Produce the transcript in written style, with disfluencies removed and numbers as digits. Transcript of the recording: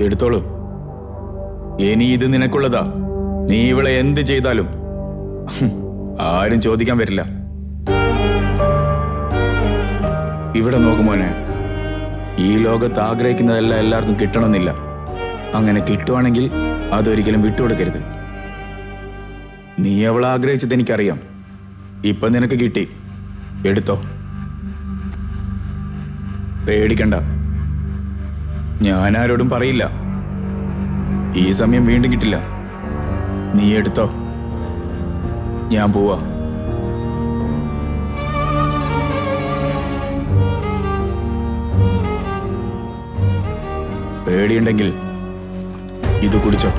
എടുത്തോളൂ. ഇനി ഇത് നിനക്കുള്ളതാ. നീ ഇവളെ എന്ത് ചെയ്താലും ആരും ചോദിക്കാൻ വരില്ല. ഇവിടെ നോക്കുമോനെ, ഈ ലോകത്ത് ആഗ്രഹിക്കുന്നതെല്ലാം എല്ലാവർക്കും കിട്ടണമെന്നില്ല. അങ്ങനെ കിട്ടുവാണെങ്കിൽ അതൊരിക്കലും വിട്ടുകൊടുക്കരുത്. നീ അവളെ ആഗ്രഹിച്ചത് എനിക്കറിയാം. ഇപ്പൊ നിനക്ക് കിട്ടി, എടുത്തോ. പേടിക്കണ്ട, ഞാൻ ആരോടും പറയില്ല. ഈ സമയം വീണ്ടും കിട്ടില്ല. നീ എടുത്തോ, ഞാൻ പോവാ. പേടിയുണ്ടെങ്കിൽ ഇത് കുടിച്ചോ.